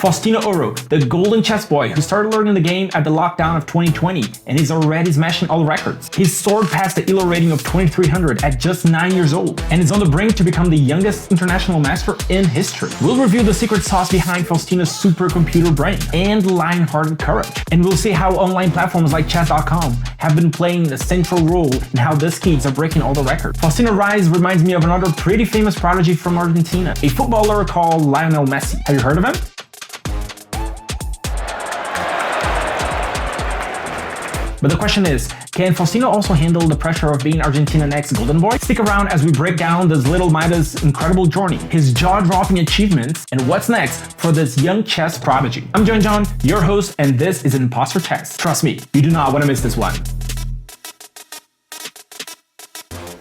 Faustino Oro, the golden chess boy who started learning the game at the lockdown of 2020 and is already smashing all records. His sword passed the ELO rating of 2300 at just 9 years old and is on the brink to become the youngest international master in history. We'll review the secret sauce behind Faustino's supercomputer brain and lion-hearted courage. And we'll see how online platforms like chess.com have been playing a central role in how these kids are breaking all the records. Faustino's rise reminds me of another pretty famous prodigy from Argentina, a footballer called Lionel Messi. Have you heard of him? But the question is, can Faustino also handle the pressure of being Argentina's next golden boy? Stick around as we break down this little Midas' incredible journey, his jaw-dropping achievements, and what's next for this young chess prodigy. I'm Jon Jon, your host, and this is ImpostorChess. Trust me, you do not want to miss this one.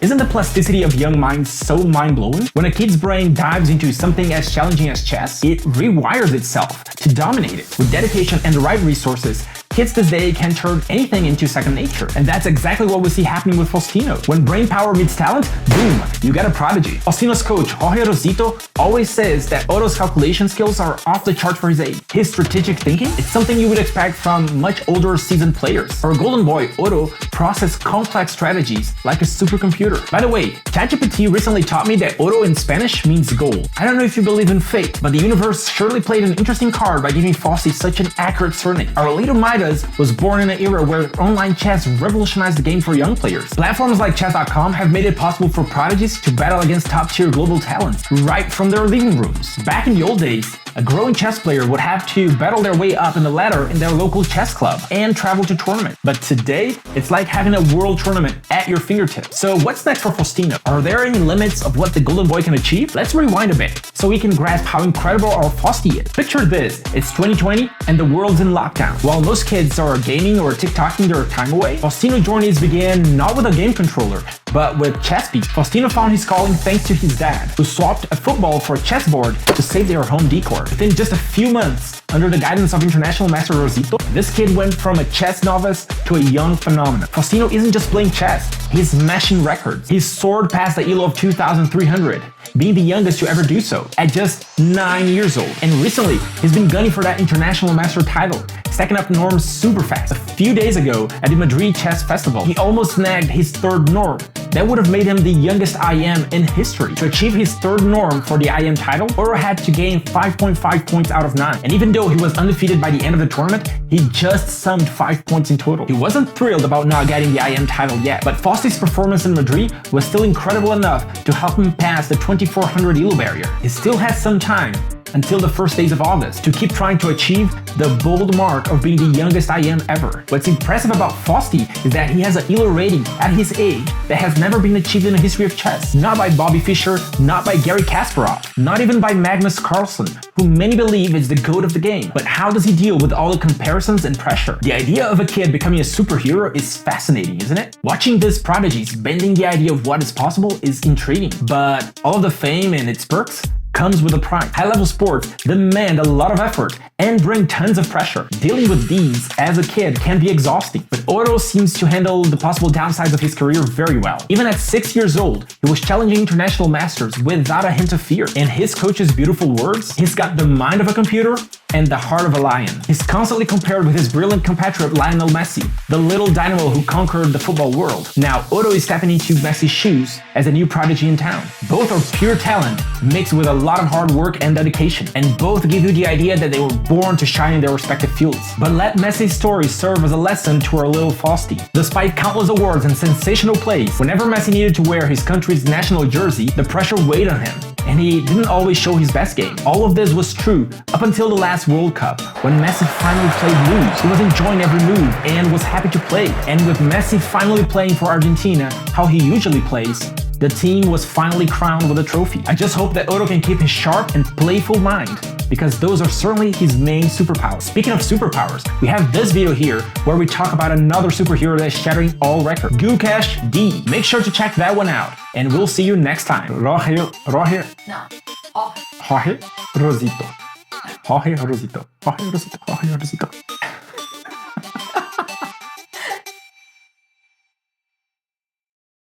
Isn't the plasticity of young minds so mind-blowing? When a kid's brain dives into something as challenging as chess, it rewires itself to dominate it. With dedication and the right resources, kids this day can turn anything into second nature. And that's exactly what we see happening with Faustino. When brain power meets talent, boom, you get a prodigy. Faustino's coach, Jorge Rosito, always says that Oro's calculation skills are off the chart for his age. His strategic thinking is something you would expect from much older seasoned players. For a golden boy, Oro processes complex strategies like a supercomputer. By the way, ChatGPT recently taught me that Oro in Spanish means gold. I don't know if you believe in fate, but the universe surely played an interesting card by giving Fausti such an accurate surname. Our little Midas was born in an era where online chess revolutionized the game for young players. Platforms like chess.com have made it possible for prodigies to battle against top-tier global talents right from their living rooms. Back in the old days, a growing chess player would have to battle their way up in the ladder in their local chess club and travel to tournaments. But today, it's like having a world tournament at your fingertips. So what's next for Faustino? Are there any limits of what the golden boy can achieve? Let's rewind a bit so we can grasp how incredible our Fausti is. Picture this, it's 2020 and the world's in lockdown. While most kids are gaming or TikToking their time away, Faustino's journeys began not with a game controller, but with chess beats. Faustino found his calling thanks to his dad, who swapped a football for a chessboard to save their home decor. Within just a few months, under the guidance of international master Rosito, this kid went from a chess novice to a young phenomenon. Faustino isn't just playing chess, he's smashing records. His sword passed the ELO of 2,300, being the youngest to ever do so, at just 9 years old. And recently, he's been gunning for that international master title, stacking up norms super fast. A few days ago, at the Madrid Chess Festival, he almost snagged his third norm. That would have made him the youngest IM in history. To achieve his third norm for the IM title, Oro had to gain 5.5 points out of 9. And even though he was undefeated by the end of the tournament, he just summed 5 points in total. He wasn't thrilled about not getting the IM title yet, but Fausti's performance in Madrid was still incredible enough to help him pass the 2400 ELO barrier. He still has some time until the first days of August to keep trying to achieve the bold mark of being the youngest IM ever. What's impressive about Fausti is that he has an ELO rating at his age that has never been achieved in the history of chess. Not by Bobby Fischer, not by Garry Kasparov, not even by Magnus, who many believe is the GOAT of the game. But how does he deal with all the comparisons and pressure? The idea of a kid becoming a superhero is fascinating, isn't it? Watching these prodigies bending the idea of what is possible is intriguing, but all of the fame and its perks comes with a price. High-level sports demand a lot of effort and bring tons of pressure. Dealing with these as a kid can be exhausting, but Oro seems to handle the possible downsides of his career very well. Even at 6 years old, he was challenging international masters without a hint of fear. In his coach's beautiful words, he's got the mind of a computer and the heart of a lion. He's constantly compared with his brilliant compatriot Lionel Messi, the little dynamo who conquered the football world. Now, Oro is stepping into Messi's shoes as a new prodigy in town. Both are pure talent mixed with a lot of hard work and dedication, and both give you the idea that they were born to shine in their respective fields. But let Messi's story serve as a lesson to our little Fausti. Despite countless awards and sensational plays, whenever Messi needed to wear his country's national jersey, the pressure weighed on him, and he didn't always show his best game. All of this was true up until the last World Cup, when Messi finally played loose. He was enjoying every move and was happy to play. And with Messi finally playing for Argentina how he usually plays, the team was finally crowned with a trophy. I just hope that Oro can keep his sharp and playful mind, because those are certainly his main superpowers. Speaking of superpowers, we have this video here where we talk about another superhero that's shattering all records, Gukesh D. Make sure to check that one out, and we'll see you next time. Jorge Rosito. Jorge Rosito.